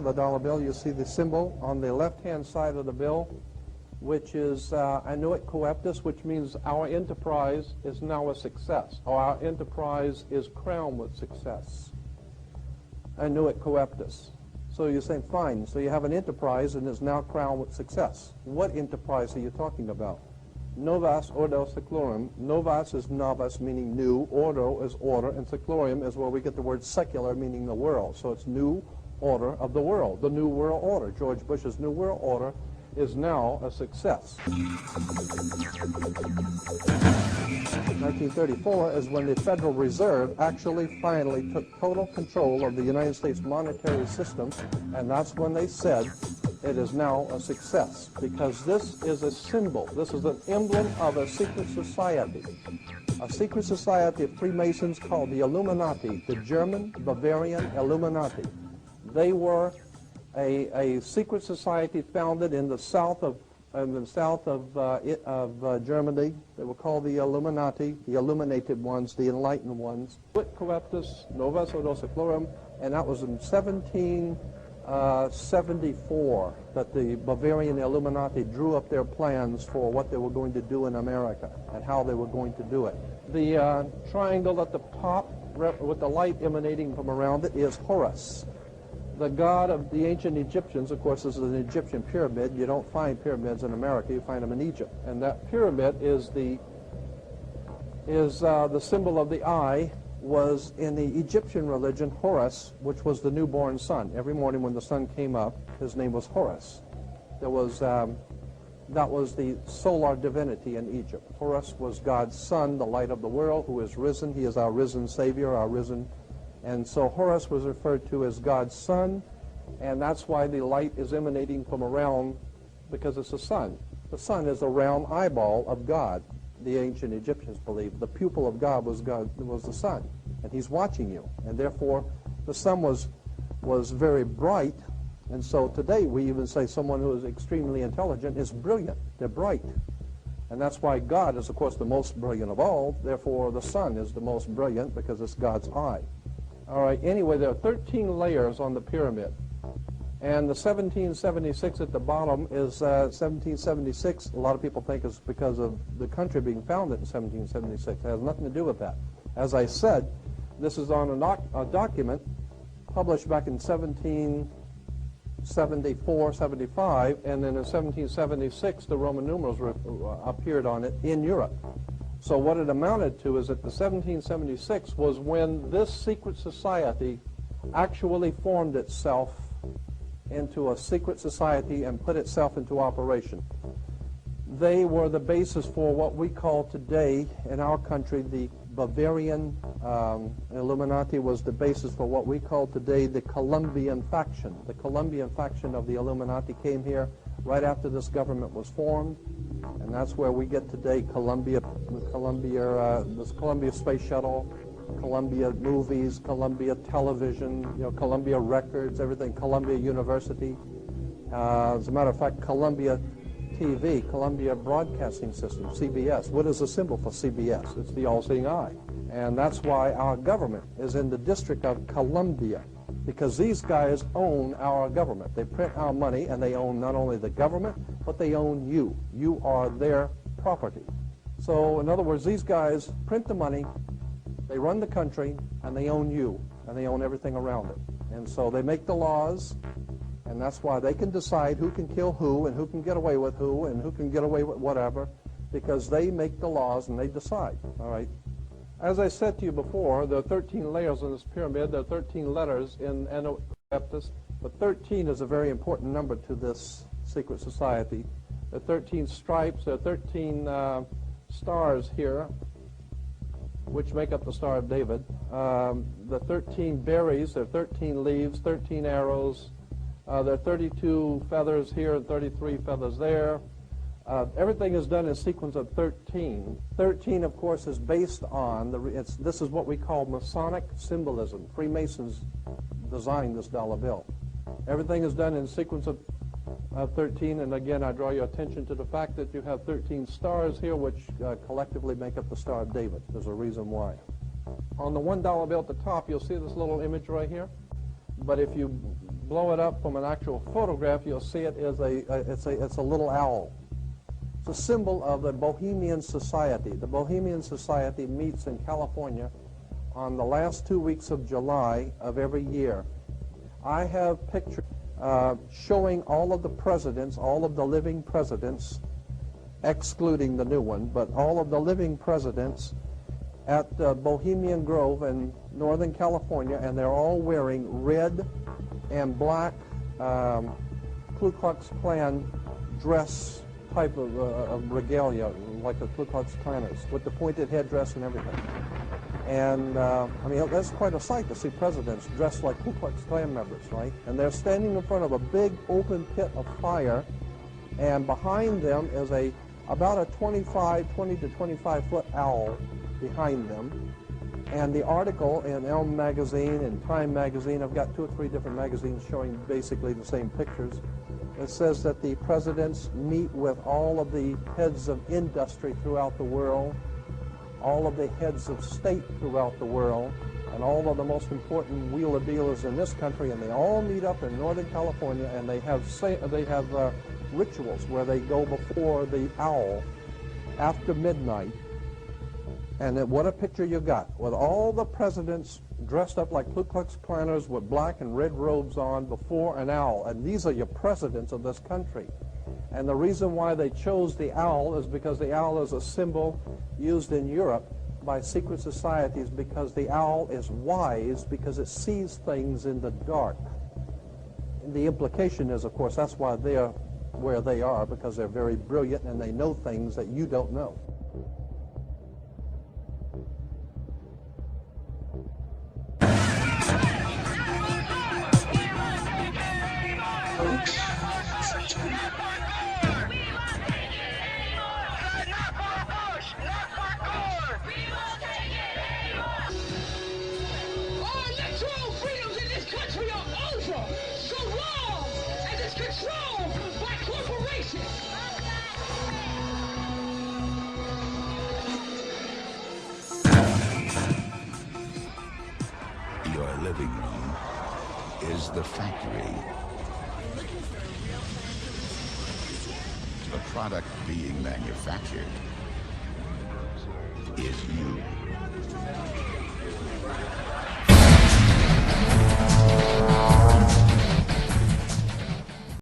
of the dollar bill, you see the symbol on the left-hand side of the bill, which is annuit coeptus, which means our enterprise is now a success, or our enterprise is crowned with success. Annuit coeptus. So you're saying, fine, so you have an enterprise and is now crowned with success. What enterprise are you talking about? Novas ordo seclorum. Novas is novus, meaning new. Ordo is order, and seclorum is where we get the word secular, meaning the world. So it's new order of the world, the new world order. George Bush's new world order is now a success. 1934 is when the Federal Reserve actually finally took total control of the United States monetary system, and that's when they said it is now a success, because this is a symbol, this is an emblem of a secret society of Freemasons called the Illuminati, the German Bavarian Illuminati. They were a secret society founded in the south of Germany. They were called the Illuminati, the illuminated ones, the enlightened ones. Coeptus, Novus Ordo Seclorum, and that was in 1774 that the Bavarian Illuminati drew up their plans for what they were going to do in America and how they were going to do it. The triangle at the top with the light emanating from around it is Horus, the god of the ancient Egyptians. Of course, this is an Egyptian pyramid. You don't find pyramids in America, you find them in Egypt. And that pyramid is the symbol of the eye, was in the Egyptian religion Horus, which was the newborn sun. Every morning when the sun came up, his name was Horus. That was the solar divinity in Egypt. Horus was God's son, the light of the world, who is risen. He is our risen Savior, our risen. And so Horus was referred to as God's son, and that's why the light is emanating from around, because it's the sun. The sun is a round eyeball of God. The ancient Egyptians believed the pupil of God was the sun, and he's watching you, and therefore the sun was very bright. And so today we even say someone who is extremely intelligent is brilliant. They're bright, and that's why God is, of course, the most brilliant of all. Therefore the sun is the most brilliant, because it's God's eye. All right, anyway, there are 13 layers on the pyramid. And the 1776 at the bottom is 1776. A lot of people think it's because of the country being founded in 1776. It has nothing to do with that. As I said, this is on a document published back in 1774, 75, and then in 1776 the Roman numerals appeared on it in Europe. So what it amounted to is that the 1776 was when this secret society actually formed itself into a secret society and put itself into operation. They were the basis for what we call today in our country the Bavarian Illuminati was the basis for what we call today the Colombian faction. The Colombian faction of the Illuminati came here right after this government was formed, and that's where we get today Columbia Space Shuttle, Columbia Movies, Columbia Television, Columbia Records, everything, Columbia University. As a matter of fact, Columbia TV, Columbia Broadcasting System, CBS. What is the symbol for CBS? It's the all-seeing eye. And that's why our government is in the District of Columbia, because these guys own our government. They print our money, and they own not only the government, but they own you. You are their property. So, in other words, these guys print the money, they run the country, and they own you, and they own everything around it. And so they make the laws, and that's why they can decide who can kill who, and who can get away with who, and who can get away with whatever, because they make the laws and they decide, all right? As I said to you before, there are 13 layers in this pyramid. There are 13 letters in Annuit Coeptus, but 13 is a very important number to this secret society. There are 13 stripes, there are 13 stars here, which make up the Star of David. The 13 berries, there are 13 leaves, 13 arrows. There are 32 feathers here and 33 feathers there. Everything is done in a sequence of 13. 13, of course, is based on, this is what we call Masonic symbolism. Freemasons designed this dollar bill. Everything is done in a sequence of 13, and again, I draw your attention to the fact that you have 13 stars here, which collectively make up the Star of David. There's a reason why. On the $1 bill at the top, you'll see this little image right here. But if you blow it up from an actual photograph, you'll see it is it's a little owl. It's a symbol of the Bohemian Society. The Bohemian Society meets in California on the last 2 weeks of July of every year. I have pictures showing all of the presidents, all of the living presidents, excluding the new one, but all of the living presidents at Bohemian Grove in Northern California, and they're all wearing red and black Ku Klux Klan dress type of regalia, like the Ku Klux Klanners, with the pointed headdress and everything. And, I mean, that's quite a sight to see presidents dressed like Ku Klux Klan members, right? And they're standing in front of a big open pit of fire, and behind them is about a 20 to 25-foot owl behind them. And the article in Elm magazine and Time magazine, I've got 2 or 3 different magazines showing basically the same pictures. It says that the presidents meet with all of the heads of industry throughout the world, all of the heads of state throughout the world, and all of the most important wheeler dealers in this country, and they all meet up in Northern California, and they have rituals where they go before the owl after midnight. And what a picture you got, with all the presidents dressed up like Ku Klux Klanners with black and red robes on before an owl. And these are your presidents of this country. And the reason why they chose the owl is because the owl is a symbol used in Europe by secret societies, because the owl is wise, because it sees things in the dark. And the implication is, of course, that's why they're where they are, because they're very brilliant and they know things that you don't know. Your living room is the factory. The product being manufactured is you.